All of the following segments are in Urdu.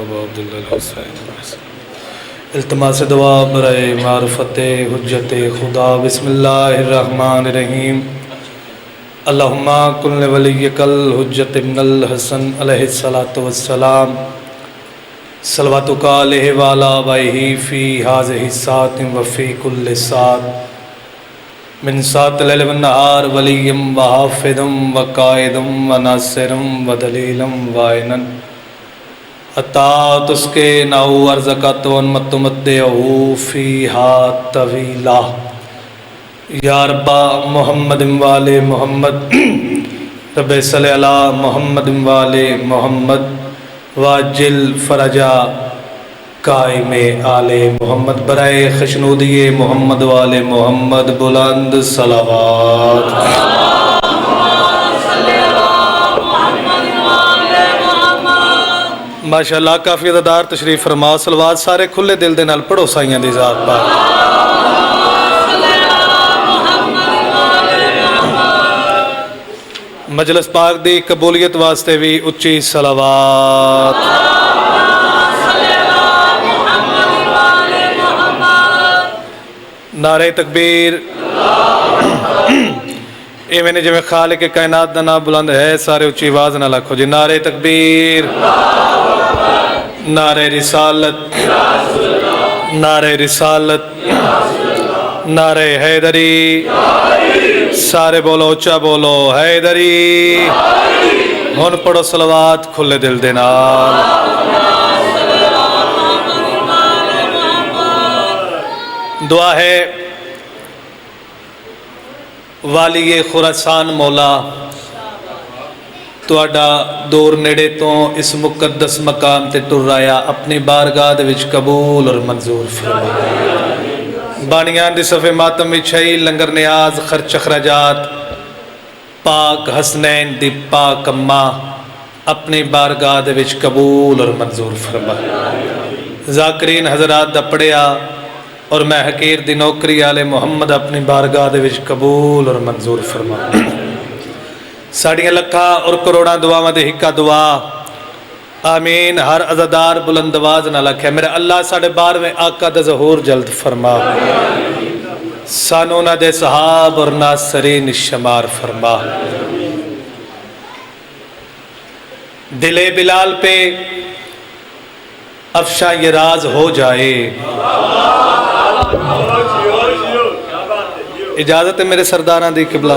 ابو عبداللہ الحسین التماس دعا برائے معرفت حجت خدا بسم اللہ الرحمن الرحیم اللہم کن ولیک الحجت ابن الحسن علیہ السلام صلواتک علیہ وعلی آبائہ فی ہذہ الساعۃ وفی کل ساعۃ من ساعت اللیل والنہار ولیم وحافظم وقائدم وناصرم ودلیلم وائنن حتی تسکے ناو ارزقاتون متمدعو فیہا طویلہ یا رب محمد والے محمد رب صلی علی محمد والے محمد واجل فرجا قائم آل محمد برائے خشنودی محمد والے محمد بلند صلوات ماشاءاللہ کافی عددار تشریف فرما صلوات سارے کھلے دل دے نال پڑھو سائیاں دی ذات پاک مجلس پاک دی قبولیت واسطے بھی اچھی صلوات نعرہ تکبیر اے میں نے جو خالق کائنات دا نام بلند ہے سارے اچھی آواز نہ لکھو جی نعرہ تکبیر نعرہ رسالت نعرہ رسالت نعرہ حیدری سارے بولو اچھا بولو حیدری ہن پڑھو صلوات کھلے دل دے نال دعا ہے والی خراسان مولا تہاڈا دور نیڑے تو اس مقدس مقام تے ٹر آیا اپنی بارگاہ دے وچ قبول اور منظور فرما بانیان دی صفے ماتم وچھائی لنگر نیاز خرچ اخراجات پاک حسنین دی پاک اماں اپنی بارگاہ دے وچ قبول اور منظور فرما ذاکرین حضرات دا پڑھیا اور میں حقیر دی نوکری آلے محمد اپنی بارگاہ دے وچ قبول اور منظور فرما ساڑیاں لکھا اور کروڑاں دعا دے ہکا دعا آمین ہر عزادار بلند آواز نہ لکھے میرے اللہ ساڑھے بارویں آقا دا ظہور جلد فرما سانو نہ دے صحاب اور ناصرین شمار فرما دل بلال پہ افشا یہ راز ہو جائے اجازت ہے میرے سرداران دی قبلہ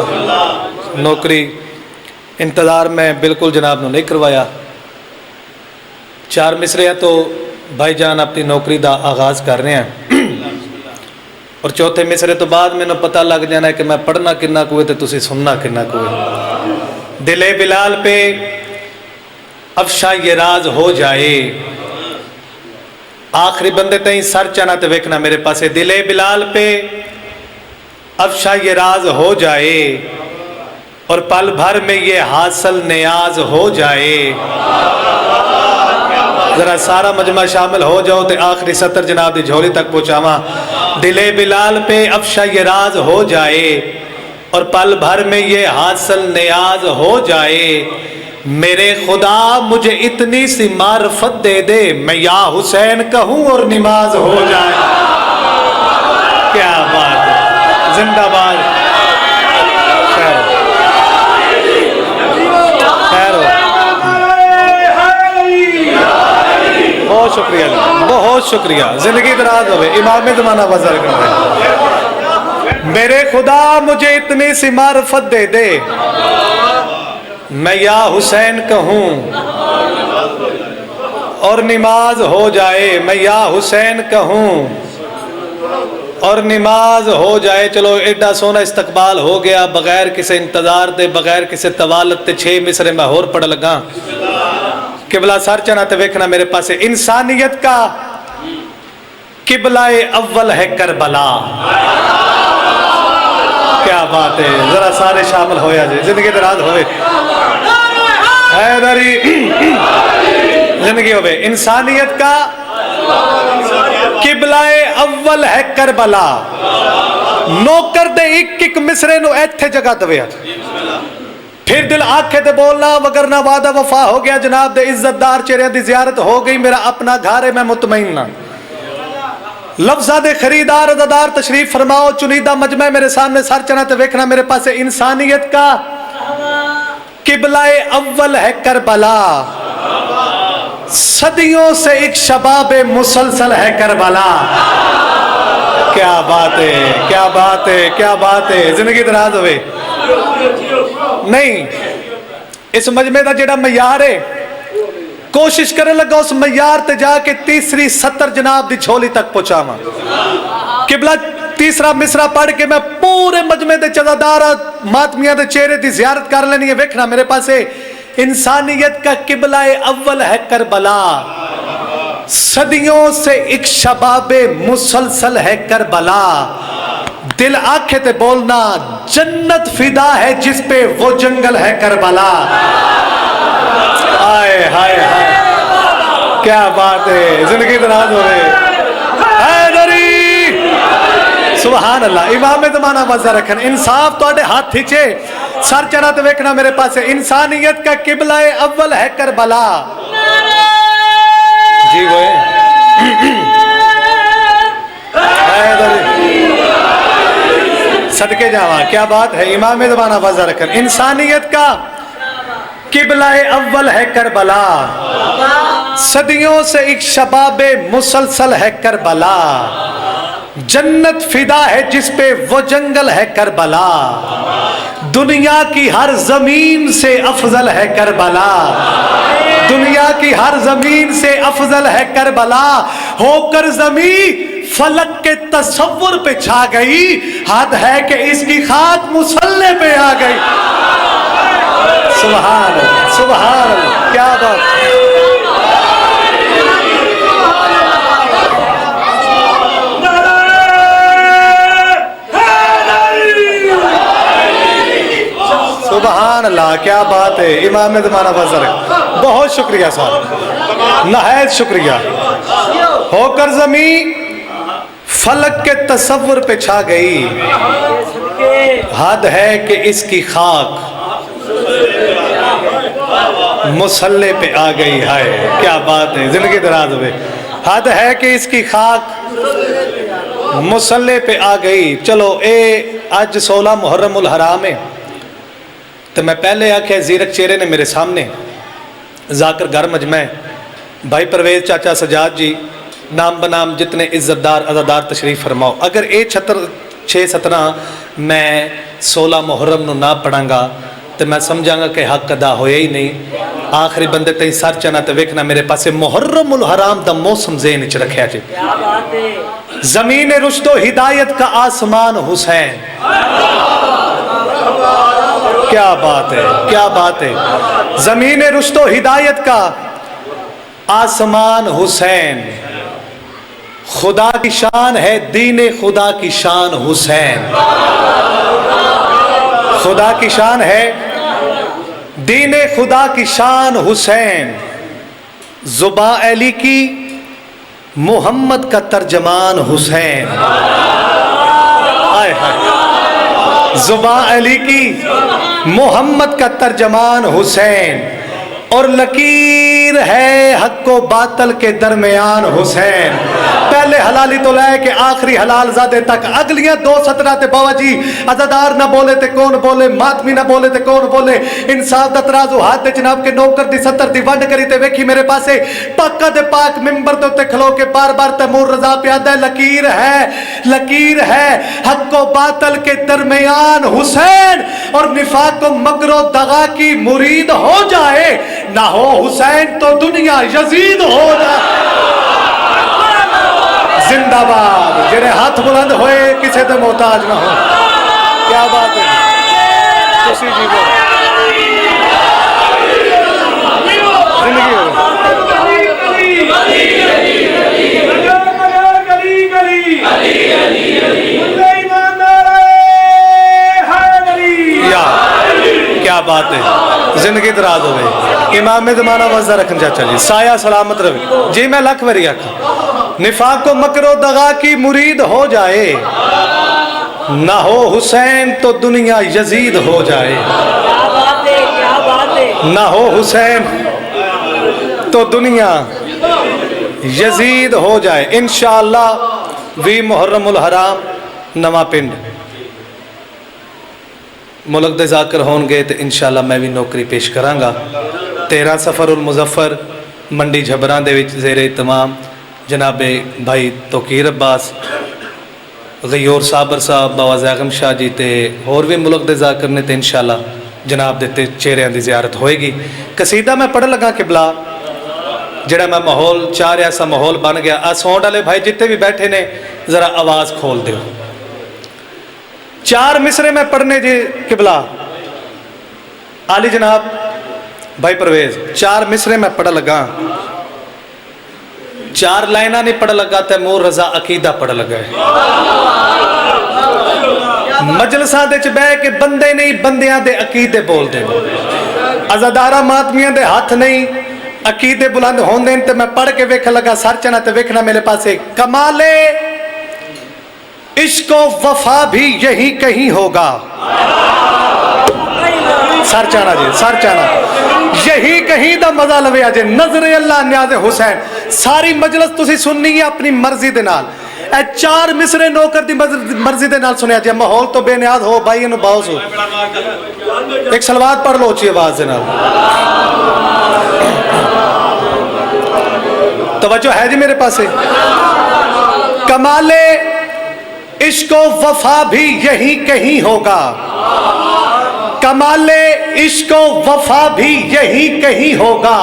نوکری انتظار میں بالکل جناب نے نہیں کروایا 4 مصرے تو بھائی جان اپنی نوکری دا آغاز کر رہے ہیں اور 4تھے مصرے تو بعد میں پتہ لگ جانا ہے کہ میں پڑھنا کننا کوئے تے تسی سننا کننا کوئے دل بلال پہ افشا یہ راز ہو جائے آخری بندے تئیں سر چانا تے ویکھنا میرے پاسے دل بلال پہ افشا یہ راز ہو جائے اور پل بھر میں یہ حاصل نیاز ہو جائے ذرا سارا مجمع شامل ہو جاؤ تے آخری سطر جناب دی جھولی تک پہنچاواں دل بلال پہ افشا یہ راز ہو جائے اور پل بھر میں یہ حاصل نیاز ہو جائے میرے خدا مجھے اتنی سی معرفت دے دے میں یا حسین کہوں اور نماز ہو جائے کیا بات ہے زندہ باد خیر ہو بہت شکریہ بہت شکریہ زندگی دراز ہوئے امام زمانہ بازار کر رہے میرے خدا مجھے اتنی سی معرفت دے دے میں یا حسین کہوں اور نماز ہو جائے میں یا حسین کہوں اور نماز ہو جائے چلو ایڈا سونا استقبال ہو گیا بغیر کسی انتظار دے بغیر کسی طوالت تے 6 مصرے میں اور پڑھ لگا قبلہ سر چنا تے ویکھنا میرے پاس انسانیت کا قبلہ اول ہے کربلا کیا بات ہے ذرا سارے شامل ہویا جائے زندگی دراز ہوئے حیدری زندگی ہوئے انسانیت کا قبلہ اول ہے کربلا نوکر دے ایک مصرے نو ایتھے جگہ دوے پھر دل آنکھیں تے بولنا وگرنہ وعدہ وفا ہو گیا جناب دے عزت دار چہرے دی زیارت ہو گئی میرا اپنا گھر ہے میں مطمئن نہ لفظہ دے خریدار عزادار تشریف فرماؤ چنیدہ مجمع میرے سامنے سر چنا تے ویکھنا میرے پاس انسانیت کا قبلہ اول ہے کربلا صدیوں سے ایک شباب مسلسل ہے کربلا کیا بات ہے کیا بات ہے کیا بات ہے زندگی دراز ہوئے نہیں اس مجمع دا جڑا معیار ہے کوشش کرنے لگا اس معیار تے جا کے تیسری سطر جناب دی جھولی تک پہنچاواں قبلہ تیسرا مصرع پڑھ کے میں پورے مجمع دے چزادار ماتمیاں دے چہرے دی زیارت کر لینی ہے ویکھنا میرے پاس انسانیت کا قبلہ اول ہے کربلا صدیوں سے ایک شباب مسلسل ہے کربلا دل آنکھیں تے بولنا جنت فدا ہے جس پہ وہ جنگل ہے کربلا آئے ہائے ہائے کیا بات ہے زندگی دراز ہو رہے حیدری سبحان اللہ امام زمانہ وزہ رکھن انصاف تو اڈے ہاتھ تھیچے سر چنا تے ویکھنا میرے پاس انسانیت کا قبلہ اول ہے کربلا جی وہ صدقے جاواں کیا بات ہے امام زمانہ وزہ رکھن انسانیت کا قبلہ اول ہے کربلا صدیوں سے ایک شباب مسلسل ہے کربلا جنت فدا ہے جس پہ وہ جنگل ہے کربلا دنیا کی ہر زمین سے افضل ہے کربلا دنیا کی ہر زمین سے افضل ہے کربلا ہو کر زمین فلک کے تصور پہ چھا گئی حد ہے کہ اس کی خاک مسلح پہ آ گئی سبحان اللہ سبحان اللہ کیا بات سبحان اللہ کیا بات ہے امام زمانہ فضل بہت شکریہ صاحب نہایت شکریہ ہو کر زمین فلک کے تصور پہ چھا گئی حد ہے کہ اس کی خاک مسلح پہ آ گئی ہے کیا بات ہے زندگی دراز ہوئے حد ہے کہ اس کی خاک مسلح پہ آ گئی چلو اے آج 16 محرم الحرام ہے تو میں پہلے آکھے زیرک چہرے نے میرے سامنے ذاکر گھر مجمع بھائی پرویز چاچا سجاد جی نام بنام جتنے عزت دار عزادار تشریف فرماؤ اگر اے 6-17 میں 16 محرم نو نہ پڑھاں گا تو میں سمجھاں گا کہ حق ادا ہویا ہی نہیں آخری بندے تہیں سر چنا تو ویکھنا میرے پاسے محرم الحرام دا موسم ذہن وچ رکھیا جی زمین رشد و ہدایت کا آسمان حسین کیا بات ہے کیا بات ہے زمین رشد و ہدایت کا آسمان حسین خدا کی شان ہے دین خدا کی شان حسین خدا کی شان ہے دین خدا کی شان حسین زباں علی کی محمد کا ترجمان حسین آئے ہائے زباں علی کی محمد کا ترجمان حسین اور لکیر ہے حق و باطل کے درمیان حسین پہلے حلالی تو لائے کہ آخری حلال زادے تک اگلیاں 2 سطرہ تے بابا جی عزادار نہ بولے تے کون بولے ماتمی نہ بولے تے کون بولے انصاف دا ترازو ہاتھ دے جناب کے نوکر دی سطر دی ونڈ کری تے ویکھی میرے پاسے پاکا دے پاک ممبر تو تے کھلو کے بار بار تیمور رضا پیادہ لکیر ہے حق و باطل کے درمیان حسین اور نفاق و مکر و دغا کی مرید ہو جائے نہ ہو حسین تو دنیا یزید ہو جائے زندہ باد جنہیں ہاتھ بلند ہوئے کسے تے محتاج نہ ہو کیا بات ہے کسی جی کو زندگی ہو کیا بات ہے زندگی دراز ہو گئی امام زمانہ وزہ رکھن چاچا جی سایہ سلامت روی جی میں لکھ وری آکھا نفاق و مکر و دغا کی مرید ہو جائے نہ ہو حسین تو دنیا یزید ہو جائے نہ ہو حسین تو دنیا یزید ہو جائے. انشاءاللہ 20 محرم الحرام نواں پنڈ ملک دے ذاکر ہون گے تو انشاءاللہ میں بھی نوکری پیش کراں گا. 13 سفر المظفر منڈی جھبراں دے وچ زیر اہتمام جناب بھائی توقیر عباس, غیور صابر صاحب, بابا زیغم شاہ جی تے اور بھی ملک دے ذاکر نے تے انشاءاللہ جناب دے چہریاں دی زیارت ہوئے گی. قصیدہ میں پڑھ لگا قبلہ جڑا میں ماحول چاہ رہا سا ماحول بن گیا. سونڈ والے بھائی جتنے بھی بیٹھے نے ذرا آواز کھول دیو. 4 مصرے میں پڑھنے جی قبلہ عالی جناب بھائی پرویز. 4 مصرے میں پڑھ لگا, 4 لائنہ نہیں پڑھ لگا تیمور رضا عقیدہ پڑھ لگا ہے. مجلساں دے چ بہ کے بندے نہیں بندیاں دے عقیدے بول دے, عزادارہ ماتمیاں دے ہاتھ نہیں عقیدے بلند ہون دین. تے میں پڑھ کے ویکھ لگا سر چنا تے ویکھنا میرے پاسے کمال عشق و وفا بھی یہی کہیں ہوگا. سر چانا جی سر چانا یہی کہیں دا مزہ لوے آجے. نظر اللہ نیاز حسین ساری مجلس تسی سننی ہے اپنی مرضی دے نال. اے 4 مصرے نوکر دی مرضی دے نال سنیا جائے. ماحول تو بے نیاز ہو بھائی انہوں باؤس ہو. ایک سلوات پڑھ لو اچھی آواز دے نال. توجہ ہے جی میرے پاسے. کمال عشق و وفا بھی یہی کہیں ہوگا. کمال عشق و وفا بھی یہی کہیں ہوگا.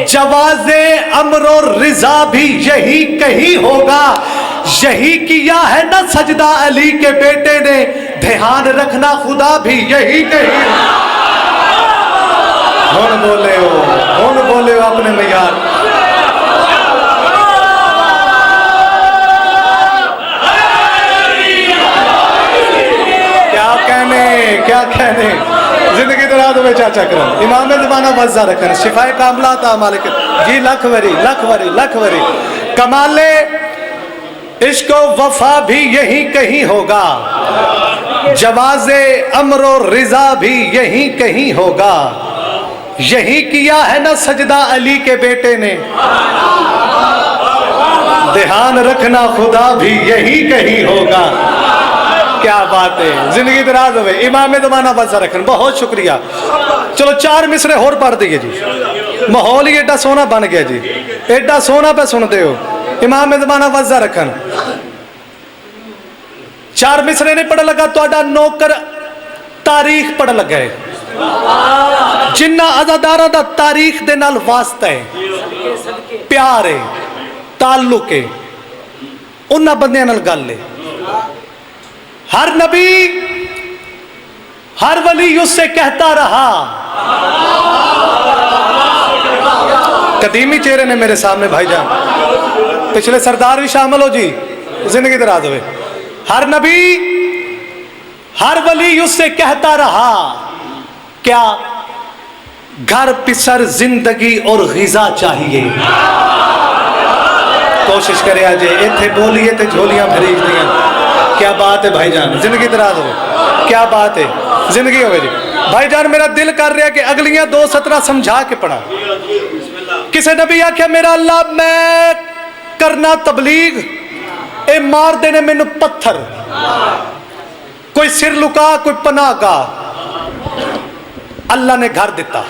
جواز امر و رضا بھی یہی کہیں ہوگا. یہی کیا ہے نا سجدہ علی کے بیٹے نے, دھیان رکھنا خدا بھی یہی کہیں. ہون بولے ہو اپنے معیار. کیا کہنے زندگی دراز ہوئے چاچا کرم. امام زمانہ وزہ رکھن شفائے کاملہ تا مالک جی. لکھ وری. کمال عشق و وفا بھی یہی کہیں ہوگا. جواز امر و رضا بھی یہی کہیں ہوگا. یہی کیا ہے نا سجدہ علی کے بیٹے نے, دھیان رکھنا خدا بھی یہی کہیں ہوگا. کیا بات ہے, زندگی دراز ہوئے. امام زمانہ وزہ رکھن بہت شکریہ. چلو 4 مصرے اور پڑھ دیئے جی. ماحول ہی ایڈا سونا بن گیا جی, ایڈا سونا پہ سن دے ہو. امام زمانہ وزہ رکھن 4 مصرے نہیں پڑھ لگا تو اڈا نوکر تاریخ پڑھ لگا ہے. جنہ عزادارہ دا تاریخ دے نال واسطہ ہے, پیار ہے, تعلق ہے, انہاں بندیاں نال گل ہے. ہر نبی ہر ولی اس سے کہتا رہا. قدیمی چہرے نے میرے سامنے بھائی جان, پچھلے سردار بھی شامل ہو جی. زندگی دراز ہوئے. ہر نبی ہر ولی اس سے کہتا رہا کیا گھر پسر زندگی اور غذا چاہیے. کوشش کرے آجے ایتھے بولیے تے جھولیاں بھریج دیا. کیا بات ہے بھائی جان, زندگی دراز ہوئے. کیا بات ہے زندگی ہوئے جی. بھائی جان میرا دل کر رہا ہے کہ اگلیاں 2 سطرہ سمجھا کے پڑھا. کسے نبی آکھیا میرا اللہ میں کرنا تبلیغ, اے مار دینے میں نو پتھر, کوئی سر لکا کوئی پناہ کا. اللہ نے گھر دیتا.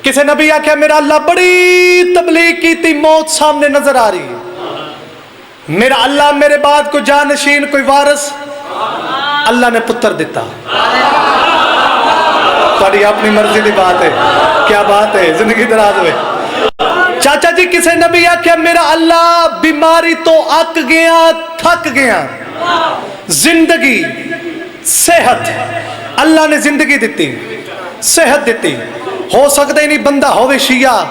کسے نبی آکھیا میرا اللہ بڑی تبلیغ کی تھی, موت سامنے نظر آ رہی ہے. میرا اللہ میرے بعد کوئی جانشین کوئی وارث, اللہ نے پتر دیتا. تھوڑی اپنی مرضی دی بات ہے. کیا بات ہے, زندگی دراز ہوئے. چاچا جی کسے نبی آکھیا میرا اللہ بیماری تو اک گیا تھک گیا, زندگی صحت اللہ نے زندگی دیتی صحت دیتی. ہو سکتا ہی نہیں بندہ ہوئے شیعہ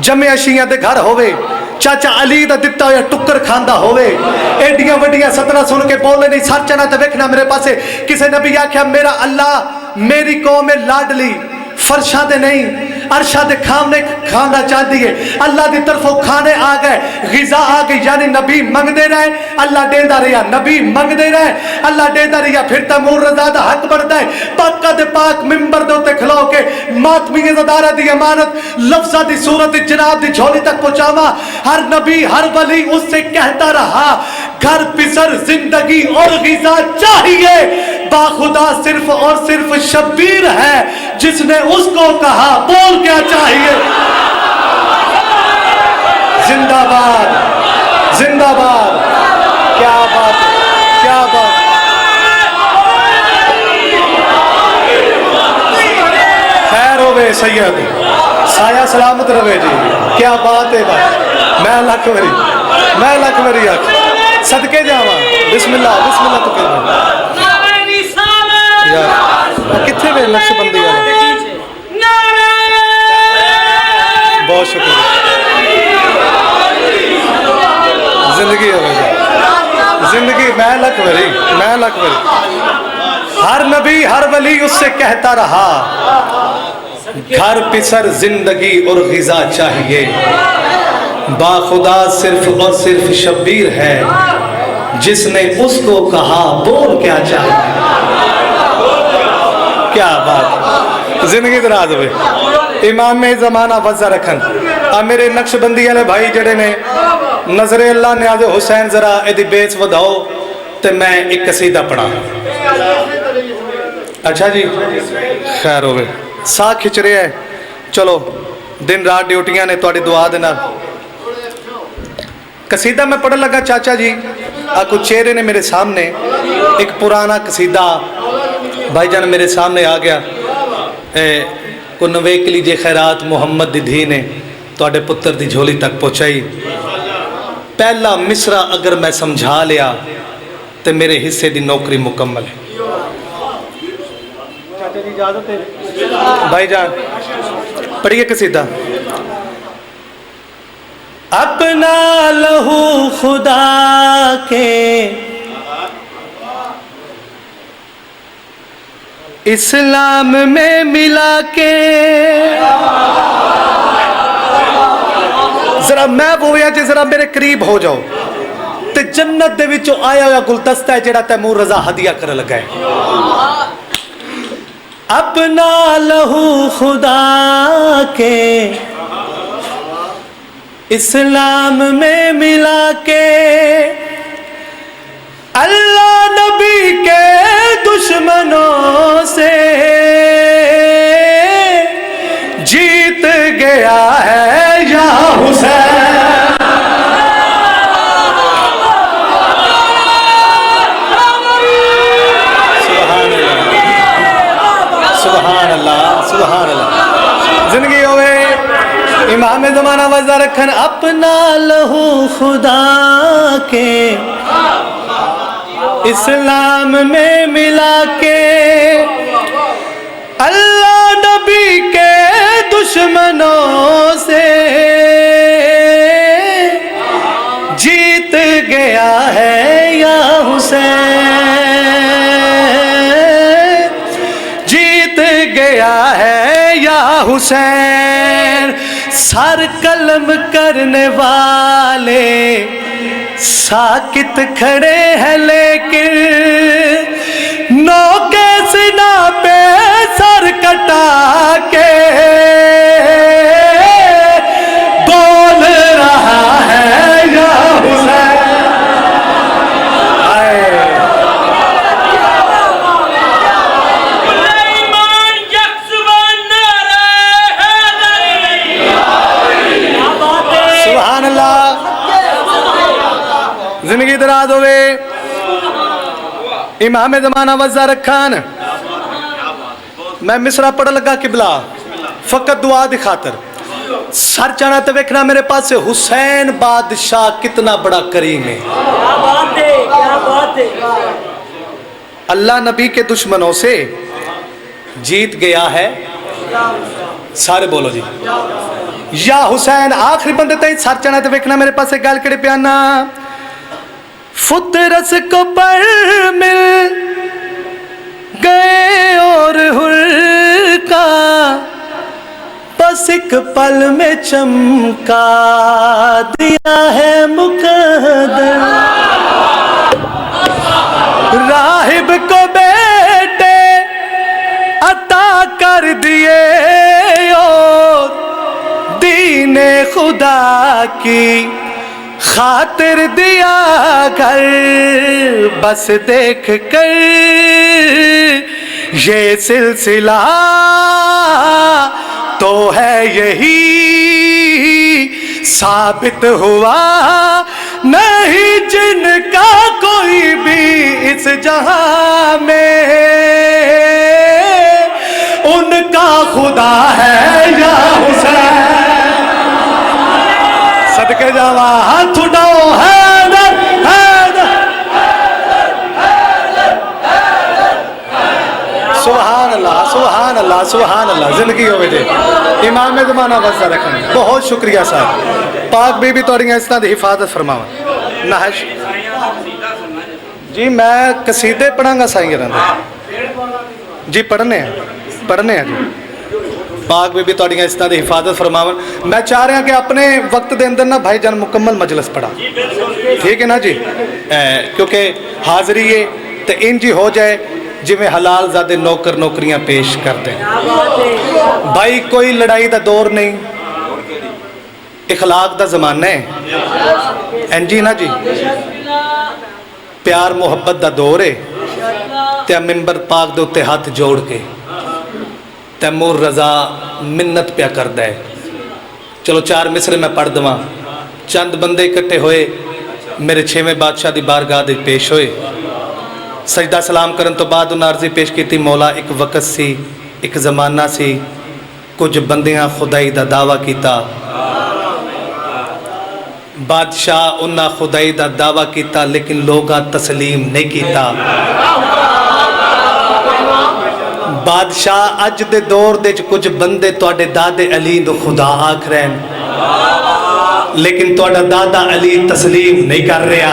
جمع شیعہ دے گھر ہوئے, چاچا علی دا دتا ہویا ٹکر کھاندہ ہوئے, ایڈیاں وڈیاں سطرہ سن کے بولے نہیں. سر چنا تے ویکھنا میرے پاسے. کسے نبی آکھیا میرا اللہ میری قوم لاڈلی فرشاں دے نہیں ارشاد کھانے کھانا چاہتی ہے اللہ دی طرفوں کھانے آ گئے غذا آ گئی یعنی نبی منگ دے رہے اللہ دیندہ رہا نبی منگ دے رہے اللہ دیندہ رہا پھر تیمور رضا دا حق بڑھتا ہے پاکہ دے پاک ممبر دے ہوتے کھلو کے ماتمی زدارہ دی امانت لفظہ دی صورت جناب دی جھولی تک پہنچاوا ہر نبی ہر ولی اس سے کہتا رہا گھر پسر زندگی اور غذا چاہیے با خدا صرف اور صرف شبیر ہے جس نے اس کو کہا بول کیا چاہیے زندہ باد زندہ باد کیا بات کیا بات خیر ہوئے سید سایہ سلامت روے جی کیا بات ہے بات میں لکھ وری صدقے جاواں بسم اللہ تو کہنا یار کتنے میں نقش بندی والا بہت شکریہ زندگی زندگی میں لکھ وری ہر نبی ہر ولی اس سے کہتا رہا گھر پسر زندگی اور غذا چاہیے با خدا صرف اور صرف شبیر ہے جس نے اس کو کہا بول کیا چاہیے کیا بات زندگی دراز ہوئے امام زمانہ وزہ رکھن اب میرے نقش بندی والے بھائی جڑے نے نظر اللہ نیاز حسین ذرا ایدی بیس ودھاؤ تے میں ایک قصیدہ پڑھا اچھا جی خیر ہوئے سا کھچ رہے ہیں چلو دن رات ڈیوٹیاں نے تواڈی دعا دینا قصیدہ میں پڑھن لگا چاچا جی کچھ چہرے نے میرے سامنے ایک پرانا قصیدہ بھائی جان میرے سامنے آ گیا کو نویک لیجئے خیرات محمد دی دھی نے تواڈے پتر دی جھولی تک پہنچائی پہلا مصرع اگر میں سمجھا لیا تو میرے حصے دی نوکری مکمل ہے چاچا جی اجازت ہے بھائی جان پڑھیے قصیدہ اپنا لہو خدا کے اسلام میں ملا کے ذرا میں بویا جی ذرا میرے قریب ہو جاؤ تے جنت دے وچوں آیا ہوا گلدستہ ہے جڑا تیمور رضا ہدیہ کر لگا ہے اپنا لہو خدا کے اسلام میں ملا کے اللہ نبی کے دشمنوں سے جیت گیا ہے یا حسین سبحان اللہ زندگی ہوئے امام زمانہ وزہ رکھن اپنا لہو خدا کے اسلام میں ملا کے اللہ نبی کے دشمنوں سے جیت گیا ہے یا حسین جیت گیا ہے یا حسین سر قلم کرنے والے ساکت کھڑے ہیں لیکن نو کے سنا پہ سر کٹا کے بول رہا ہے یا حسین سبحان اللہ زندگی دراز ہوئے امام زمانہ وزہ رکھان میں مصرع پڑھ لگا قبلہ فقط دعا دی خاطر سر چانا تو ویکھنا میرے پاس سے حسین بادشاہ کتنا بڑا کریم ہے اللہ نبی کے دشمنوں سے جیت گیا ہے سارے بولو جی یا حسین آخری بندے تھے سر چانا تو ویکھنا میرے پاس سے گال کڑے پیانا فطرس کو پر مل گئے اور ہر کا بس ایک پل میں چمکا دیا ہے مقدر، راہب کو بیٹے عطا کر دیے اور دین خدا کی خاطر دیا کر، بس دیکھ کر یہ سلسلہ تو ہے یہی ثابت ہوا نہیں جن کا کوئی بھی اس جہاں میں ان کا خدا ہے یا حسین، صدقے جاوا ہاتھ اٹھاؤ، حیدر حیدر سبحان اللہ سبحان اللہ سبحان اللہ، زندگی ہو بیٹے امام زمانہ وزہ رکھیں، بہت شکریہ صاحب، پاک بی بی توڑیاں اس طرح دی حفاظت فرماؤں نحش جی۔ میں قصیدے پڑھاں گا سائیں گراندے جی، پڑھنے ہیں جی، پاک بی بی توڑیاں اس طرح دی حفاظت فرماؤں۔ میں چاہ رہا کہ اپنے وقت دے اندر نا بھائی جان مکمل مجلس پڑھا، ٹھیک ہے نا جی، کیونکہ حاضری ہے تو انجی ہو جائے جی میں حلال زادے نوکر نوکریاں پیش کرتے ہیں بھائی، کوئی لڑائی دا دور نہیں، اخلاق دا زمانہ ہے انجی نا جی، پیار محبت دا دور ہے، تے ممبر پاک دے اتے ہاتھ جوڑ کے تیمور رضا منت پیا کر دے، چلو چار مصرے میں پڑھ دواں، چند بندے اکٹھے ہوئے میرے 6ویں بادشاہ دی بارگاہ دے پیش ہوئے، سجدہ سلام کرن تو بعد انہاں عرضی پیش کی تھی، مولا ایک وقت سی ایک زمانہ سی، کچھ بندیاں خدائی دا دعویٰ کیتا، بادشاہ انہاں خدائی دا دعویٰ کیتا لیکن لوگاں تسلیم نہیں کیتا، بادشاہ اج دے دور دے کچھ بندے توڑے دادے علی دو خدا آکھ رہے ہیں لیکن توڑا دادا علی تسلیم نہیں کر رہا،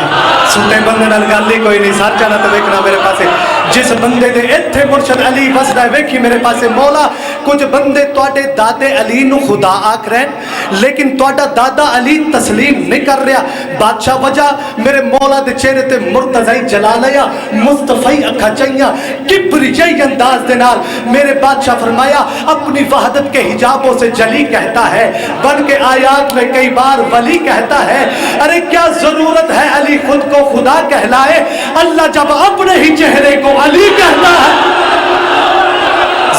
سوٹے بندے نال گالی کوئی نہیں، سار چانا تو ویکھنا میرے پاسے، جس بندے دے اتھے مرشد علی وسدہ ویکھی میرے پاسے، مولا کچھ بندے توڑے دادے علی نو خدا آکھ رہے ہیں لیکن توڑا دادا علی تسلیم نہیں کر رہا، بادشاہ وجہ میرے مولا دے چہرے تے مرتضی جلالیا مصطفی اکھا چاہیاں کبریائی انداز دے نال، میرے بادشاہ فرمایا اپنی وحدت کے حجابوں سے جلی کہتا ہے، بن کے آیات میں کئی بار ولی کہتا ہے، ارے کیا ضرورت ہے علی خود کو خدا کہلائے، اللہ جب اپنے ہی چہرے کو علی کہتا ہے،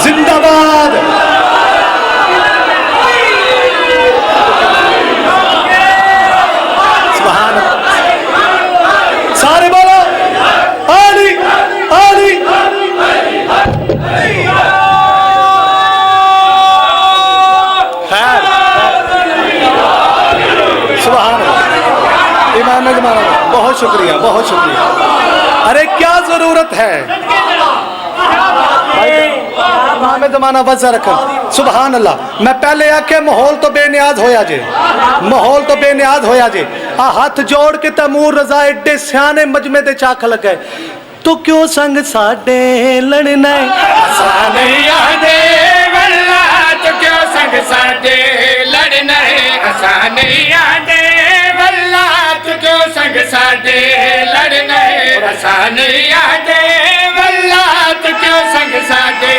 زندہ باد سبحان اللہ، سارے بولو علی علی سبحان اللہ، امام زمانہ بہت شکریہ بہت شکریہ، ارے کیا ضرورت ہے امام زمانہ وضع رکھن، سبحان اللہ، میں پہلے آکے ماحول تو بے نیاز ہویا جے، ماحول تو بے نیاز ہویا جے، ہاتھ جوڑ کے تیمور رضا ایڈے سیانے مجمع دے چاکھ لگے، تو کیوں سنگ ساڑے لڑنے آسانے یادے واللہ، تو کیوں سنگ ساڑے لڑنے آسانے یادے واللہ، تو کیوں سنگ ساڑے لڑنے آسانے یادے واللہ، تو کیوں سنگ ساڑے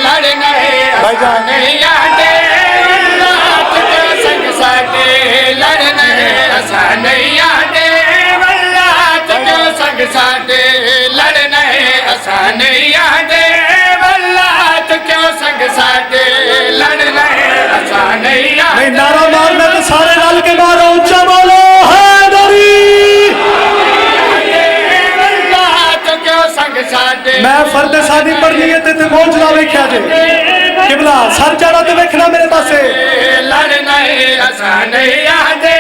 لڑنے آسانے یادے واللہ، تو کیوں سنگ ساڑے لڑنے آسانے یادے واللہ، تو کیوں سنگ ساڑے لڑنے آسانے یادے واللہ، تو کیوں سنگ ساڑے لڑنے آسانے یادے، نہیں نعرہ مارنا تو سارے نال کے مارو، اونچا بولو حیدری، واللہ، تو کیوں سنگ ساڑے، میں فرد ثانی پڑھنی ہے تے موجلہ ویکھیا جے، قبلہ سر چڑھا تے ویکھنا میرے پاسے، لڑنے آسانے یادے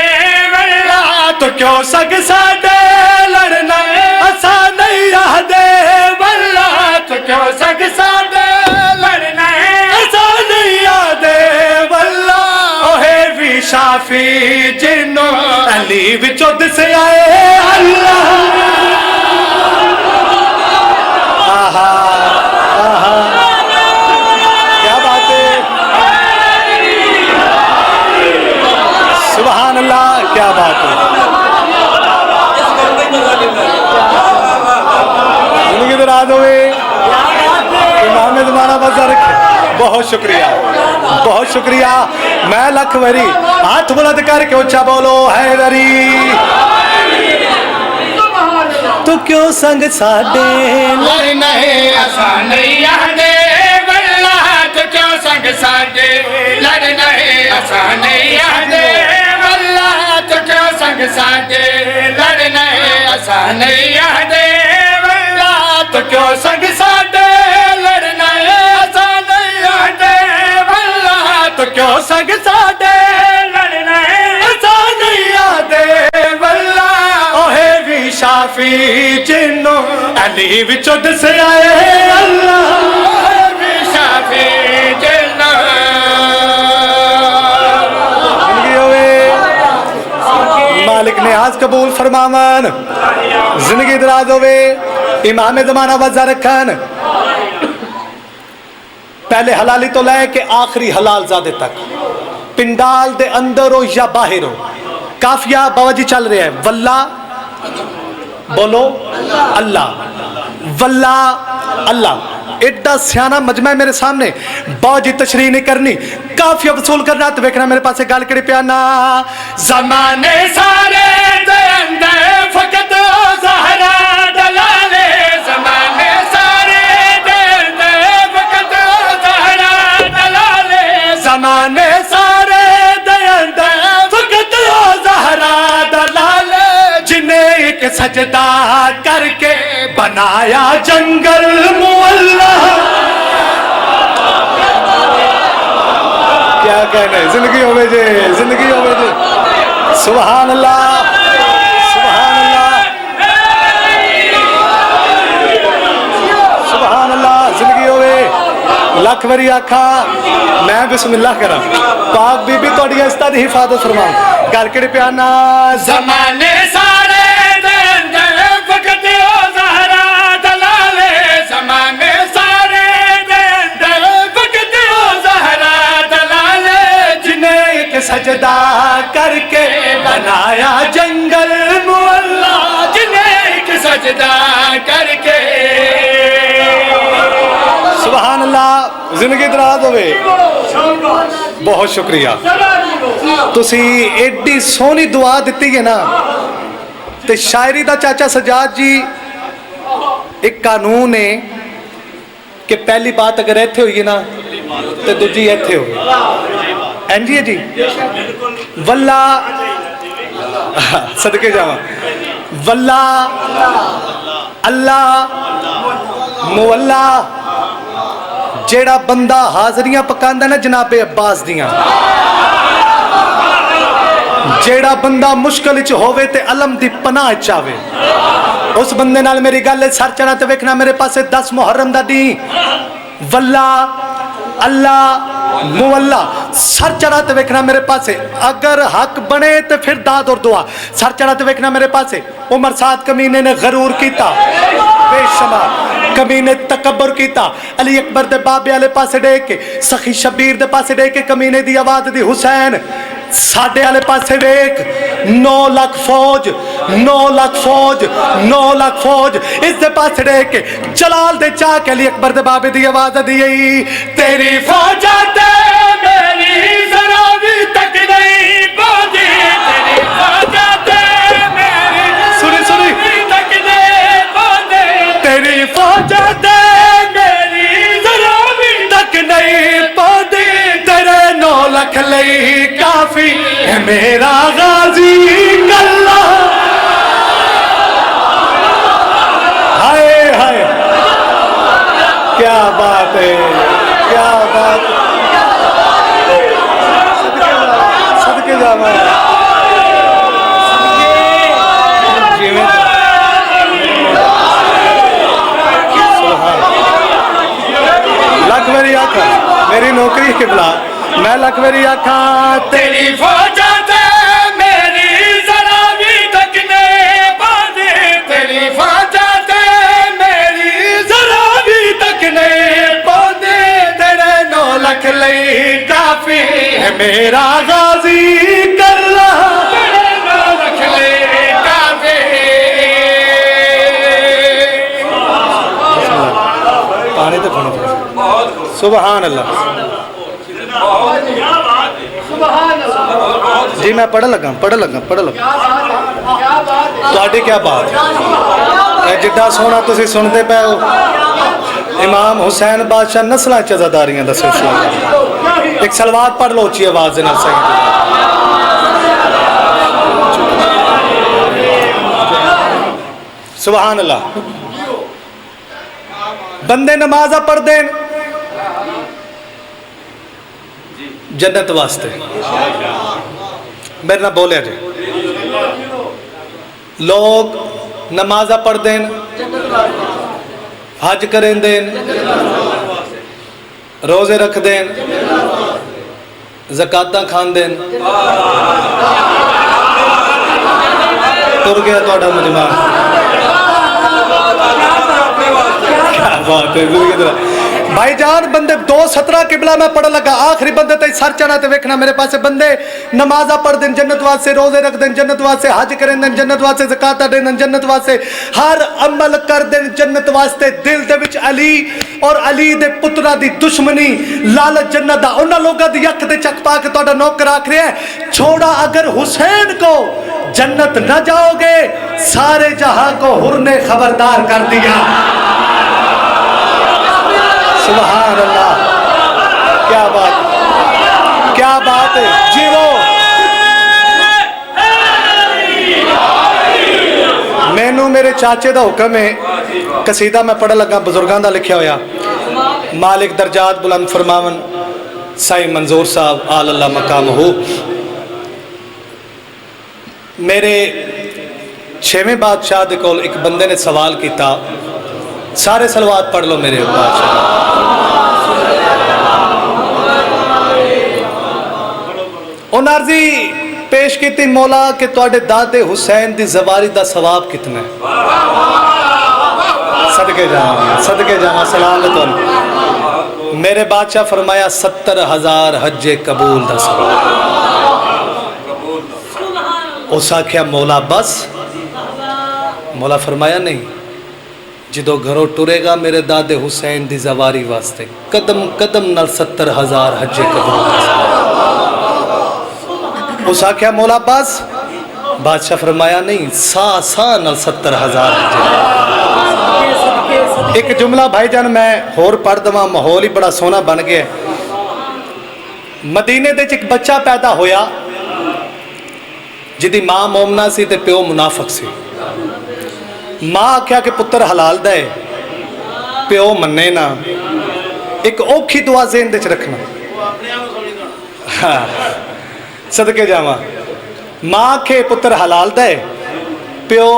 واللہ، تو کیوں سنگ ساڑے لڑنا آسانے یادے واللہ، تو کیوں سنگ ساڑے لڑنے آسانے یادے واللہ، اوہے وی شافی جنوں علی وچوں دسے آئے اللہ، آہا آہا کیا بات ہے، کیا بات ہے. زندگی دراز ہوئے. امام زمانہ بازار رکھے. بہت شکریہ بہت شکریہ. میں لکھ وری ہاتھ بلند کر کے اونچا بولو حیدری. تو کیوں سنگ ساڈے لڑنا ہے اساں نہیں آندے واللہ تو کیوں سنگ ساڈے لڑنا ہے اساں نہیں آندے واللہ تو کیوں سنگ ساڈے لڑنا ہے اساں نہیں آندے واللہ تو کیوں سنگ ساڈے لڑنا ہے اساں نہیں آندے واللہ تو کیوں سنگ ساڈے لڑنا ہے اساں نہیں آندے واللہ اوہے بھی شافی جنوں علی وچوں دس آئے اللہ. شافی جنہ زندگی ہوئے. مالک نیاز قبول فرماون. زندگی دراز ہوئے. امام زمانہ وضع رکھن. پہلے حلالی تو لے کے آخری حلال زادے تک پنڈال دے اندر ہو یا باہر ہو کافیہ باوجی چل رہے ہیں. واللہ بولو اللہ واللہ اللہ. ایڈا سیانہ مجمع ہے میرے سامنے. باوجی تشریح نہیں کرنی کافیہ وصول کرنا تو دیکھنا میرے پاس گال کڑی پیانا. زمانے سارے دے اندر فقط او زہرا دلالے زمانے سارے دے اندر فقط او زہرا دلالے زمانے سارے دے اندر فقط او زہرا دلال جنہیں ایک سجدہ کر کے بنایا جنگل معلّہ. کیا کہنا ہے. زندگی ہوئے جے زندگی ہوئے جے. سبحان اللہ سبحان اللہ سبحان اللہ. زندگی ہوئے. لکھ وری آکھا میں بسم اللہ کرا پاک بی بی توڑی استا دی حفاظت فرماؤں. گل کڑی پیانا. زمانے سارے دے اندر فقط او زہرا دلالے زمانے سارے دے اندر فقط او زہرا دلالے جنہیں ایک سجدہ کر کے بنایا جنگل معلّہ. جنہیں ایک سجدہ کر کے سبحان اللہ. زندگی دراز ہوئے. بہت شکریہ. تسی ایڈی سونی دعا دیتی ہے نا تے شاعری دا چاچا سجاد جی ایک قانون ہے کہ پہلی بات اگر ایتھے ہوئی نا تے دوجی ایتھے ہوئی. این جی ہے جی. واللہ صدقے جاواں. واللہ اللہ مولا جیڑا بندہ حاضریاں پکاندا نا جناب عباس دیاں جیڑا بندہ مشکل چ ہووے تے علم دی پناہ چاوے اس بندے نال میری گل سر چڑھا تے ویکھنا میرے پاسے 10 محرم دا دین. واللہ اللہ مولا سر چڑھا تے ویکھنا میرے پاسے. اگر حق بنے تے پھر داد اور دعا. سر چڑھا تے ویکھنا میرے پاسے. عمر سعد کمینے نے غرور کیتا بے شمار کمینے تکبر کیتا. علی اکبر دے بابے والے پاسے ڈے کے سخی شبیر دے پاسے ڈے کے کمینے دی آواز دی حسین ساڈے والے پاسے ویکھ 9 لاکھ فوج 9 لاکھ فوج 9 لاکھ فوج اس دے پاسے ڈے کے جلال دے چاہ کے علی اکبر دے بابے دی آواز دی تیری فوجاں تے میری ذرا بھی تک نہیں پہنچی تیری فوجاں تے میری سنی سنی تک نہیں پہنچی تیری فوجاں تے میری ذرا بھی تک نہیں پہنچی. تیرے 9 لاکھ لئی کافی ہے میرا غازی کلہ. ہائے ہائے کیا بات ہے کیا بات. صدقے جاواں لکھ میری آنکھاں میری نوکری کے بلا میں لکھ میری آنکھاں تیری فوجاں تے میری ذرا بھی تک نہیں پہنچی تیری فوجاں تے میری ذرا بھی تک نہیں پہنچے. تیرے 9 لاکھ لئی کافی ہے میرا غازی کلہ. تیرے سبحان اللہ. جی میں پڑھ لگا تواڈی کیا بات ہے جڈا سونا تسی سنتے پے ہو. امام حسین بادشاہ نسلاں چزاداریاں دا سلسلہ. ایک سلوات پڑھ لو اچھی آواز دے نال صحیح. سبحان اللہ. بندے نمازہ پڑھ دین جنت واسطے. میرے نہ بولے جی. لوگ نمازہ پڑھ دین حج کریں دین روزے رکھ دین زکاتاں کھان دین. تر گیا توڑا مجمع. کیا بات ہے بھائی جان. بندے 2:17 قبلہ میں پڑھ لگا. آخری بندے تے سر چڑھا تے ویکھنا میرے پاس بندے نمازہ پڑھ دین جنت واسطے, روزے رکھ دین جنت واسطے, حج کریں دین جنت واسطے, زکاتاں دین جنت واسطے, ہر عمل کر دین جنت واسطے. دل دے وچ علی اور علی دے پتراں دی دشمنی لالچ جنت دا انہاں لوگاں دی اکھ تے چک پا کے تہاڈا نوکر آکھ رہا ہے چھوڑا اگر حسین کو جنت نہ جاؤ گے سارے جہاں کو حر نے خبردار کر دیا. سبحان اللہ. کیا بات ہے جی. وہ مینوں میرے چاچے دا حکم ہے قصیدہ میں پڑھ لگا بزرگاں دا لکھیا ہویا. مالک درجات بلند فرماون سائی منظور صاحب آل اللہ مقام ہو. میرے 6ویں بادشاہ دے کول ایک بندے نے سوال کیتا. سارے سلوات پڑھ لو میرے بادشاہ. ان عرضی پیش کیتی مولا کہ تواڈے دادے حسین دی زواری دا ثواب کتنا ہے. صدقے جاواں سلامت. میرے بادشاہ فرمایا 70,000 حج قبول دا ثواب. اس آکھیا مولا بس. مولا فرمایا نہیں, جدو گھروں ٹرے گا میرے دادے حسین دی زواری واسطے قدم قدم نال 70,000 حج قبول دا ثواب. اس آکھیا مولا بس. بادشاہ فرمایا نہیں, سا نال 70,000 حج. ایک جملہ بھائی جان میں ہور پڑھ دواں, ماحول ہی بڑا سونا بن گیا. مدینے دے ایک بچہ پیدا ہویا جدی ماں مومنہ سی تے پیو منافق سی. ماں آکھیا کہ پتر حلال دے, پیو مننے نا. ایک اوکھی دعا ذہن دے چ رکھنا. صدقے جاواں. ماں کے پتر حلال دے, پیو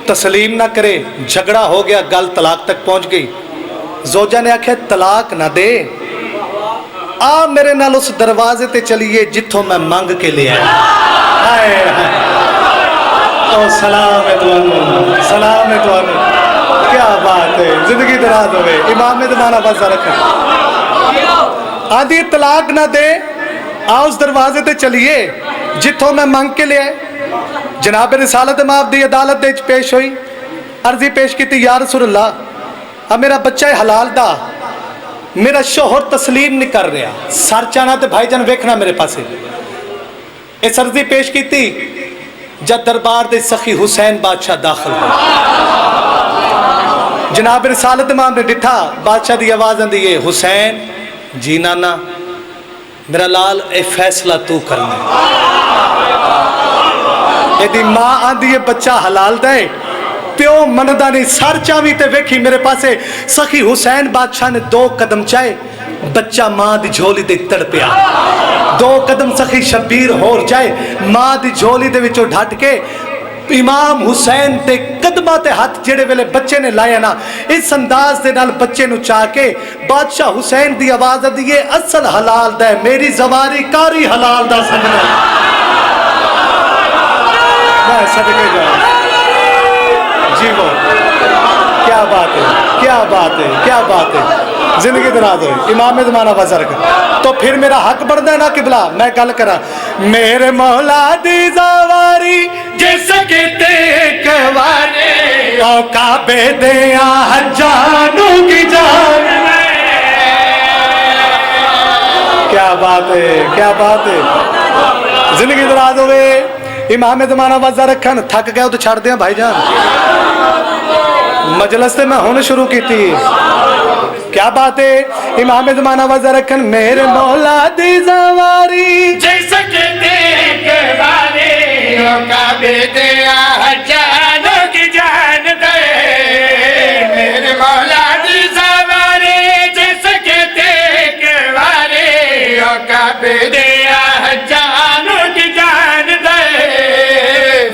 تسلیم نہ کرے, جھگڑا ہو گیا, گل طلاق تک پہنچ گئی. زوجہ نے آکھیا طلاق نہ دے, آ میرے نال اس دروازے تے چلیے جتھوں میں مانگ کے لے آیا. سلام ہے تو کیا بات ہے. زندگی دراز ہوئے. امام دمانہ بس رکھا. آدھی طلاق نہ دے, آ اس دروازے تے چلیے جتھوں میں مانگ کے لے آئے. جناب رسالت ماب دی عدالت دے پیش ہوئی. عرضی پیش کی تھی یا رسول اللہ اب میرا بچہ حلال دا, میرا شوہر تسلیم نہیں کر رہا. سر چانا تے بھائی جان ویکھنا میرے پاسے. اس عرضی پیش کی تھی جب دربار دے سخی حسین بادشاہ داخل ہو. جناب رسالت امام نے ڈٹھا. بادشاہ دی آواز آندی ہے حسین جی نانا میرا لال اے فیصلہ تو کرنا. ایدی ماں آندی ہے بچہ حلال دے, پیو مندہ نہیں. سر چاوی تے ویکھی میرے پاسے سخی حسین بادشاہ نے 2 قدم چاہے, بچہ ماں دی جھولی دے تڑ پیا. 2 قدم سخی شبیر ہور جائے, ماں دی جھولی دے وچوں ڈھٹ کے امام حسین تے قدمہ تے ہاتھ جڑے ویلے بچے نے لائے نا, اس انداز دے نال بچے نو چاہ کے بادشاہ حسین دی آواز دیئے اصل حلال دے, میری زواری کاری حلال دا سنگنا. میں صدقے جاؤں جی. وہ کیا بات ہے, کیا بات ہے, کیا بات ہے. زندگی دراز ہوئی. امام زمانہ بازار کا تو پھر میرا حق بڑھتا ہے نا قبلہ. میں گل کرا میرے مولا دی زواری جس کتے کوارے او کعبے دیا حجانوں کی جان بات ہے, کیا بات ہے. زندگی دراز ہوئے. امام زمانہ وزہ رکھن. تھک گئے تو چھڑ دیا بھائی جان, مجلس سے میں ہونے شروع کی تھی. کیا بات ہے. امام زمانہ وزہ رکھن. میرے مولا دی زواری جیسا کہ دیکھ والے کعبے دیا جانوں کی جان دے, میرے مولا دی سوارے جیسا کہ دیکھ والے کعبے دیا جانوں کی جان دے.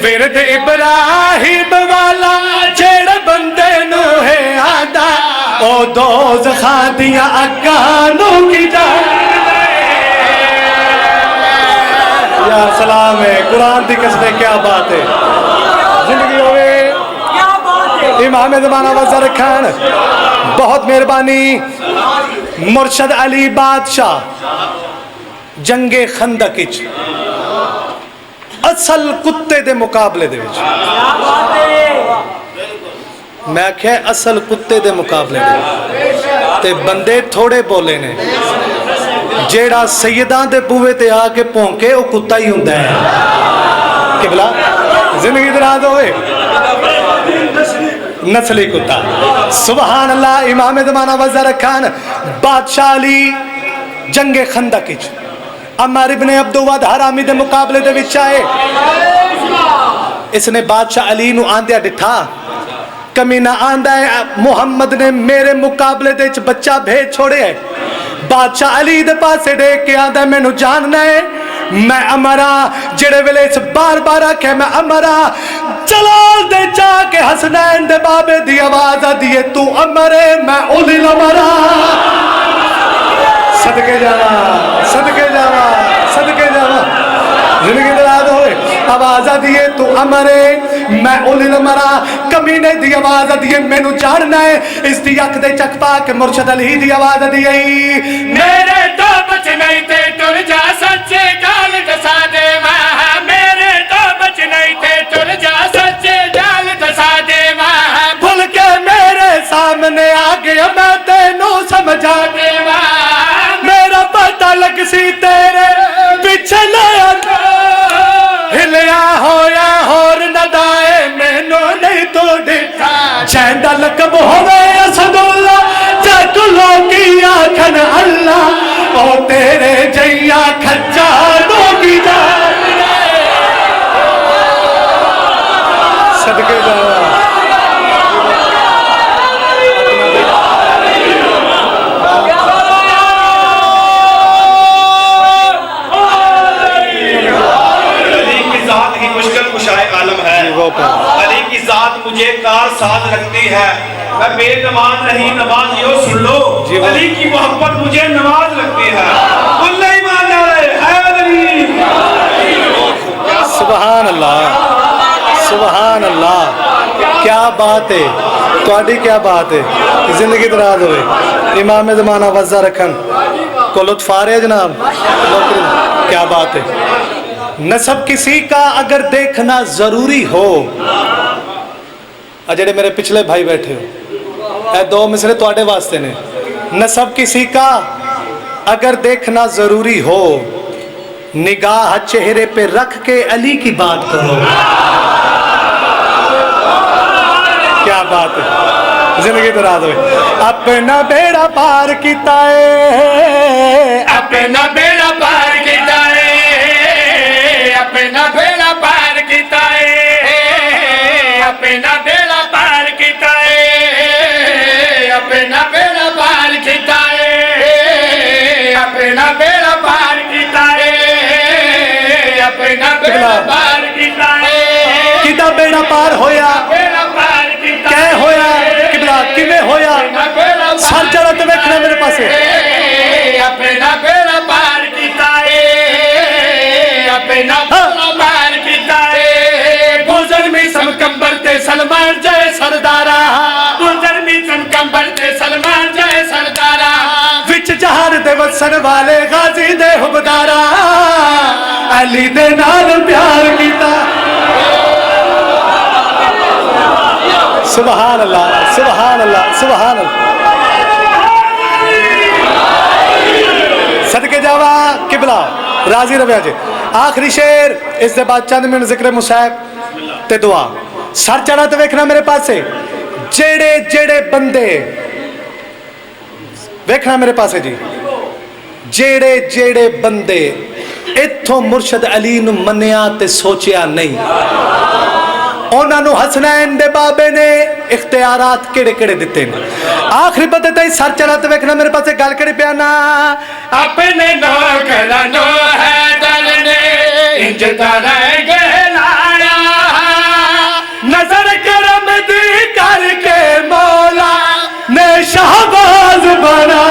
ورد ابراہیم والا جڑ بندے نو ہے آدھا, او دوزخاں دیاں اگانوں کی جان. یا سلام ہے, قرآن دی قسم, کیا بات ہے. زندگی ہوئے. امام زمانہ وزہ رکھن. بہت مہربانی. مرشد علی بادشاہ جنگ خندق وچ اصل کتے دے مقابلے دے وچ, میں کہے اصل کتے دے مقابلے دے تے بندے تھوڑے بولے نے. جیڑا سیداں دے بوئے تے آ کے پونکے او کتا ہی ہوندا ہے. قبلہ زندگی دراز ہوئے. نسلی کتا. سبحان اللہ. امام زمانہ وزہ رکھان. بادشاہ علی جنگ خندق وچ عمر ابن عبدود حرامی دے مقابلے دے وچ آئے. اس نے بادشاہ علی نو آندیا ڈٹھا. کمینہ آندہ ہے محمد نے میرے مقابلے دے وچ بچہ بھیج چھوڑے ہے. بادشاہ علی دے پاسے دیکھ کے آندہ میں نو جاننا ہے میں امرا. جڑے ویلے اس بار بار آکھے میں امرا, جلال دے جا کے حسنین دے بابے دی آواز دیئے تو امرے میں اولی لمرا. صدقے جاوا, صدقے جاوا, صدقے جاوا. زندگی دراز ہوئے. آواز دیئے تو امرے میں اولی لمرا. کمینے دی آواز دیئے میں نو جاننا ہے. اس دی اک دے چک پا کے مرشد علی دی آواز دیئے میرے تو بچ نہیں تے ٹر جا سچے گال دسا دے ماں, میرے تو بچ نہیں تے ٹر جا سچے گال دسا دے ماں. بھول کے میرے سامنے آ گیا میں تینوں سمجھا دے ماں, میرا پتہ لگ سی تیرے پیچھے لیا ہلیا ہویا اور ندائے مینو نہیں تو ڈٹھا. جیندہ لقب ہوئے اسد اللہ جت لوگی آکھن اللہ او تیرے جیا کھچا لوگی جان. صدقے جاوا. علی کی ذات مجھے کار ساز رکھتی ہے, میں بے نماز نہیں نماز یوں سن لو. علی کی محبت مجھے نماز لگتی ہے. اللہ ایمان ڈالے حیدر علی. سبحان اللہ, سبحان اللہ. کیا بات ہے تواڈی, کیا بات ہے. زندگی دراز ہوئے. امام زمانہ وزہ رکھن کو لطف آ رہے جناب. کیا بات ہے. نسب کسی کا اگر دیکھنا ضروری ہو, جڑے میرے پچھلے بھائی بیٹھے ہو اے دو مصرے تواڈے واسطے نے. نسب کسی کا اگر دیکھنا ضروری ہو, نگاہ چہرے پہ رکھ کے علی کی بات کرو. کیا بات ہے. زندگی دراز ہوئے. اپنا بیڑا پار کیتا ہے, اپنا بیڑا پار کیتا ہے, اپنا بیڑا پار کیتا ہے, اپنا بیڑا پار کیتا ہے, اپنا بیڑا پار کیتا ہے, اپنا بیڑا پار کیتا ہے, اپنا بیڑا پار کیتا ہے. کیتا بیڑا پار ہویا, بیڑا پار کیتا کہے ہویا قبلہ کیویں ہویا. سر چڑھا تو ویکھنا میرے پاسے. اپنا بیڑا پار کیتا ہے, اپنا بیڑا پار کیتا ہے. گزر می سم کمبر تے سلمان جائے سردارا, گزر می سم کمبر تے سلمان جائے سردارا. وچ جہان دے وسن والے غازی دے حبدارا, علی دے نال پیار کیتا. سبحان اللہ, سبحان اللہ, سبحان اللہ. صدقے جاوا. راضی رہے جی آخری شعر اس دے بعد چند منٹ ذکر مصاحب تے دعا سر چڑھا تو ویکھنا میرے پاس سے جیڑے جیڑے بندے ویکھنا میرے پاس ہے جی جیڑے جیڑے بندے اتھوں مرشد علی نو منیا تے سوچیا نہیں انہاں نو حسنین دے بابے نے اختیارات کیڑے کیڑے دیتے ہیں آخری بندے تے سر چڑھا تو ویکھنا میرے پاس سے گل کڑی پیانا اپنے نوکرانو حیدر نے انجتا رنگ لایا نظر کرم دی کر کے مولا نے شہباز بنا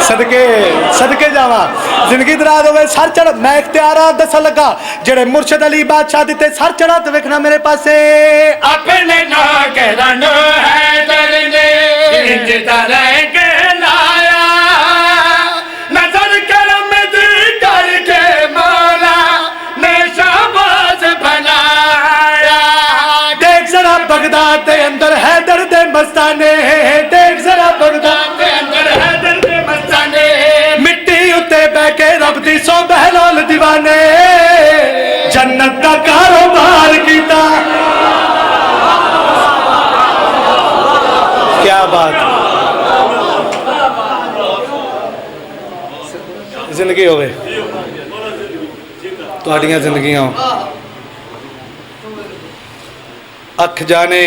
صدقے جاواں زندگی دراز ہوئے سر چڑھ میں اختیارات دسا لگا جڑے مرشد علی بادشاہ دیتے سر چڑھا تو ویکھنا میرے پاسے اپنے نوکرانو حیدر نے انجتا رنگ لایا نظر کرم دی کر کے مولا نے شہباز بنایا دیکھ ذرا بغداد دے اندر حیدر دے مستانے دیکھ ذرا بغداد کے اندر حیدر دے مستانے مٹی اتے بہ کے رب دی سو بہلول دیوانے جنت دا کاروبار کیتا کیا بات زندگی ہوئے تہاڈیاں زندگیاں اکھ جانے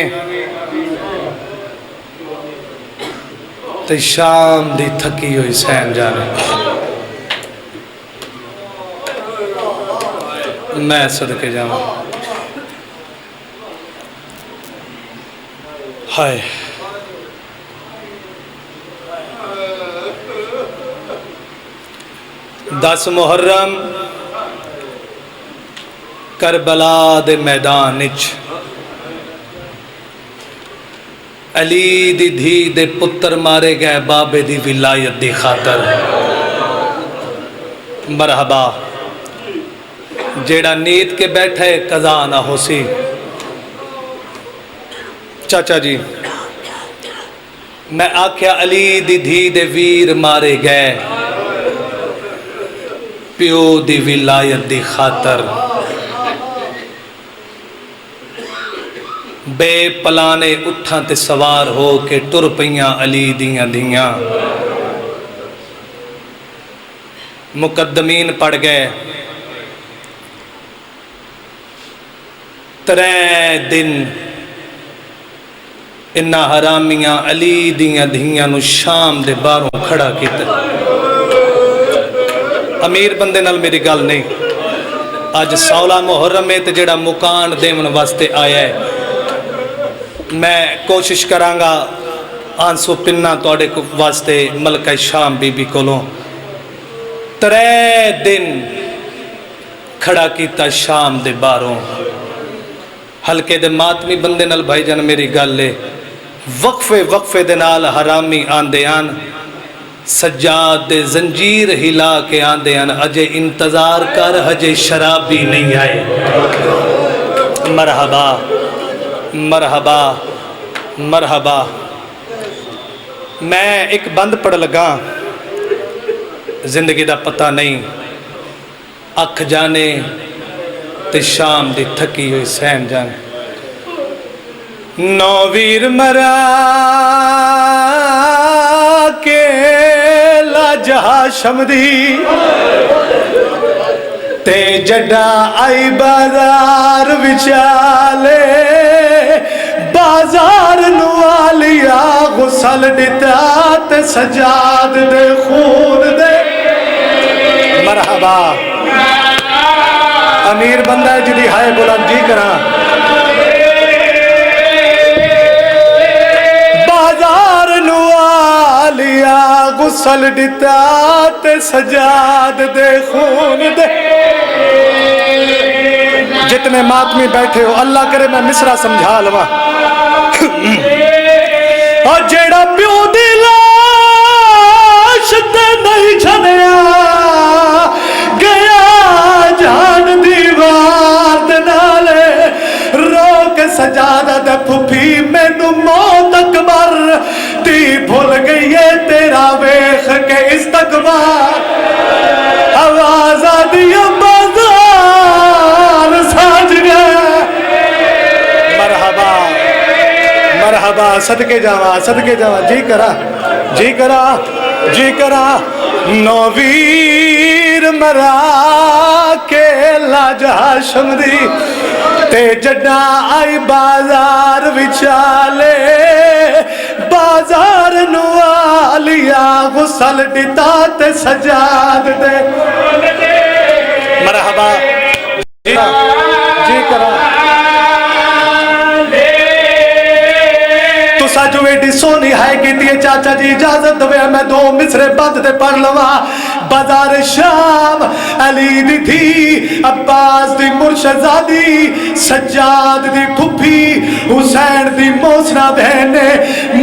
تے شام دی تھکی ہوئی سین جانے میں صدقے جاواں ہائے دس محرم کربلا دے میدان وچ علی دی دھی دے پتر مارے گئے بابے دی ولایت دی خاطر مرحبا جیڑا نیت کے بیٹھے قضا نہ ہو سی چاچا جی میں آکھیا علی دی دھی دے ویر مارے گئے پیو دی ولایت دی خاطر بے پلانے اٹھاں تے سوار ہو کے ٹر پیاں علی دیاں دیاں مقدمین پڑ گئے 3 دن انہاں حرامیاں علی دیاں دیاں نو شام دے باہروں کھڑا کیتا امیر بندے نال میری گل نہیں اج 16 محرم میں تے جڑا مکان دیون واسطے آیا ہے میں کوشش کرانگا آنسو پننا توڑے کو واسطے ملکہ شام بی بی کولوں 3 دن کھڑا کیتا شام دے باروں ہلکے دے ماتمی بندے نال بھائی جان میری گل لے وقفے دے نال حرامی آندے آن سجاد دے زنجیر ہلا کے آندے آن اجے انتظار کر اجے شرابی نہیں آئے مرحبا مرحبا مرحبا میں ایک بند پڑھ لگا زندگی دا پتہ نہیں اکھ جانے تے شام دی تھکی ہوئی سین جانے نوویر مرا کے لاجہا شمدی تے جڈا آئی بازار وچالے بازار نوالیا غسل دیتا تے سجاد دے خون دے مرحبا امیر بندہ ہے جدی ہائے بلندی کرا بازار نوالیا غسل دیتا تے سجاد دے خون دے جتنے ماتمی بیٹھے ہو اللہ کرے میں مصرع سمجھا لوا اور جیڑا پیو دی لاش تے نہیں چھنیا گیا جان دیوار دے نالے رو کے سجادہ دے پھپھی مینو موت اکبر دی بھول گئی ہے تیرا ویخ کے استقبال مرحبا صدقے جاوا جی کرا نویر مرا کے لاج ہاشم دی تے جڈا آئی بازار وچالے بازار نوالیا غسل دیتا تے سجاد دے مرحبا جی کرا تسا جو ایڈی سونی ہے کی دیئے چاچا جی اجازت دوے میں دو مصرے بند دے پڑھ لوا بازار شام علی دی تھی عباس دی مرشدزادی سجاد دی پھپھی حسین دی موسنا بہنے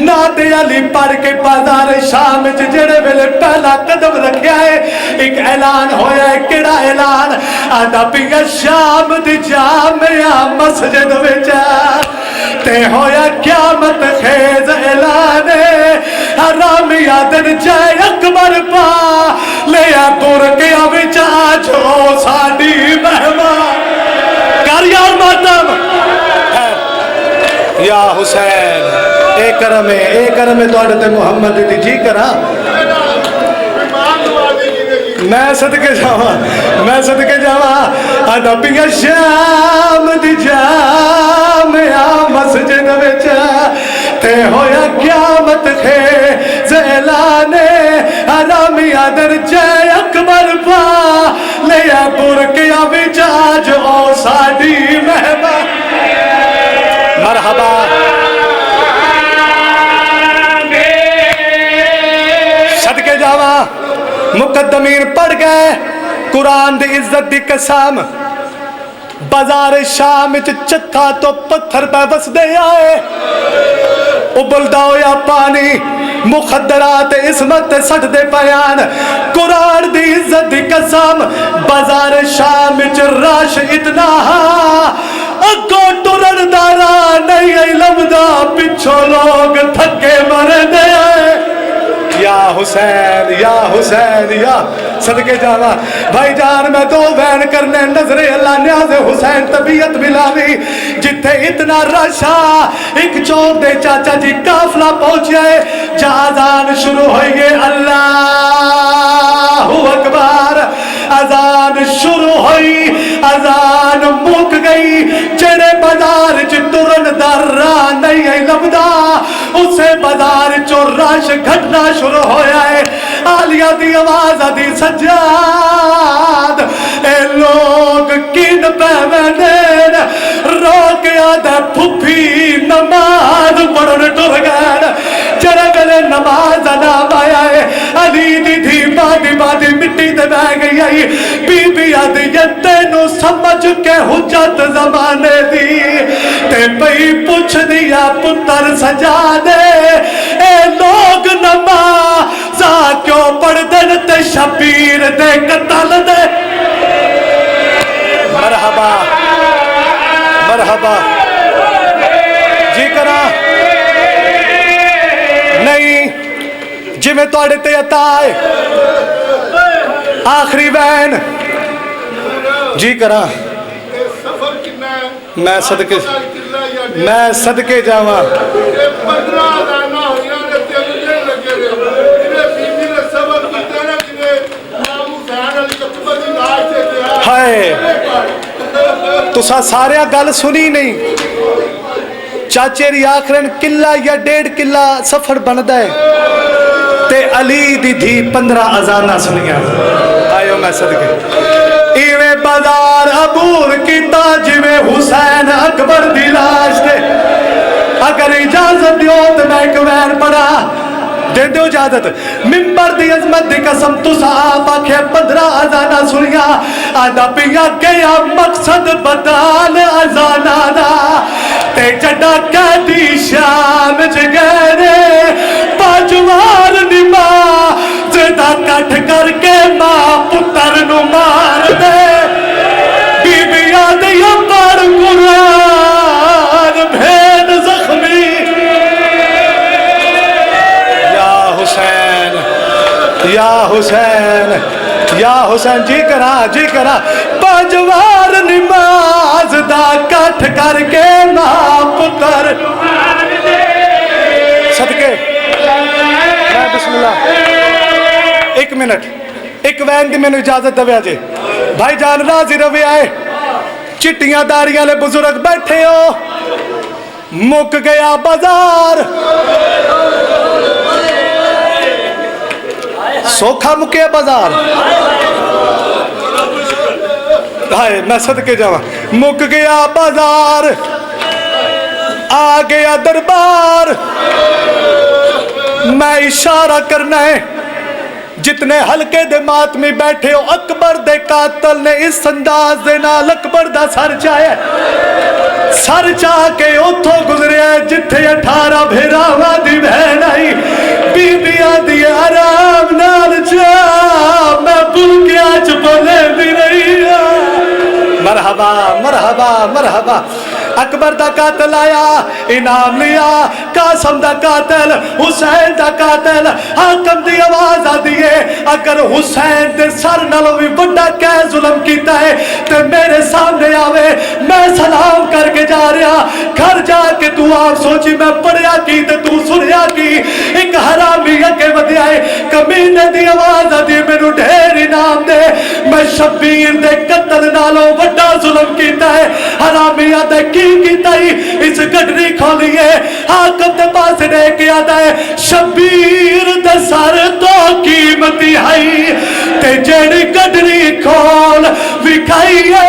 نات علی پڑھ کے بازار شام جڑے ویلے پہلا قدم رکھیا ہے ایک اعلان ہویا ہے کیڑا اعلان آدھا پیا شام دی جامعہ مسجد وچا تے ہویا قیامت خیز اعلان حرامی آدن جائے اکبر پا لیا دور کے آوچ آج ہو ساڑی مہمان کر یار ماتم یا حسین اے کرم دوڑتے محمد دی جی کرا میں صدقے جاوا آدھا پیا شام دی جامعہ مسجد وچا تے ہویا قیامت خیز اعلان حرامی آدر جائے اکبر پا لیا برکیا وچ آج او ساڑی مہمان مرحبا صدقے جاوا مقدمین پڑھ گئے قرآن دی عزت دی قسم بازار شام چتھا تو پتھر پہ بس دے آئے ابلدا ہویا پانی مخدرات عصمت سٹ دے پیان قرآن دی عزت دی قسم بازار شام راش اتنا اگو ٹرن دارا نہیں لمدہ پچھو لوگ تھکے مر دے آئے یا حسین یا صدقے جانا بھائی جان میں دو بین کرنے نظر اللہ نیاز حسین طبیعت ملاوی جتھے اتنا رشا ایک چوک دے چاچا جی کافلہ پہنچ جائے جہازان شروع ہوئی گئے اللہ اکبر اذان شروع ہوئی اذان مک گئی جڑے بازار ترن درہ نہیں لبدا اسے بازار چو رش گھٹنا شروع ہویا ہے آلیہ دی آواز دی سجاد اے لوگ کن پیوینین روکیا دے پھپھی نماز پڑھن ٹر گئے جڑے ویلے نماز نام آیا ہے علی دی دھی بادی مٹی دے بہ گئی آئی بی بی عدیت نو سمجھ کے حجت زمانے دی تے پئی پوچھ دیا پتر سجادے اے لوگ نمازہ کیوں پڑھ دن تے شبیر دے قتل دے مرحبا جی کرا نہیں جی میں توڑے تے اتائے آخری وین جی کرا میں صدقے جاواں ہائے تسا سارے گل سنی نہیں چاچے ری آخرن کلا یا 1.5 کلا سفر بندہ ہے تے علی دی دھی 15 اذانہ سنیا آئیو میں صدقے ایویں بازار عبور کیتا جویں حسین اکبر دی لاش دے اگر اجازت دیو تو میں ایک وین پڑھا دے دو اجازت ممبر دی عظمت دی قسم تسا آپ آکھے 15 اذانہ سنیا آدھا پیا گیا مقصد بدال اذانہ دا تے جڑا قیدی شام جگہرے پاجوار نماز دا کٹھ کر کے ماں پتر نو مار دے بی بی آدھیا پر قرآن بھید زخمی یا حسین جی کرا پاجوار نماز دا کٹھ کر کے ماں پتر منٹ ایک وین دی مینوں اجازت دے جے بھائی جان راضی روے آئے چٹیاں داڑیاں لے بزرگ بیٹھے ہو مک گیا بازار سوکھا مکے بازار ہائے میں صدقے جاواں مک گیا بازار آ گیا دربار میں اشارہ کرنا ہے جتنے حلقے دے ماتمی بیٹھے ہو اکبر دے قاتل نے اس انداز دے نال اکبر دا سر چاہے سر چاہ کے اتھوں گزرے جتھے 18 بھیراواں دی بہن آئی بی بیاں دی آرام نال جا میں بھول کے آج بولے دی رہی مرحبا مرحبا مرحبا اکبر دا قاتل آیا انعام لیا قاسم دا قاتل حسین دا قاتل حاکم دی آواز آدیے اگر حسین دے سر نالوں بھی بڑا کہہ ظلم کیتا ہے تے میرے سامنے آوے میں سلام کر کے جا رہا گھر جا کے تو آپ سوچی میں پڑھیا کی تے تو سنیا کی ایک حرامی اگے ودیا ہے کمینے دی آواز آدی میرے ڈھیر انعام دے میں شبیر دے قتل نالوں بڑا ظلم کیتا ہے حرامی آدھے کیتا ہی اس گھڑی کھولیے حاکم دے پاس نے کیا دے شبیر دے سر تو قیمتی ہے تے جڑی گھڑی کھول وکھائیے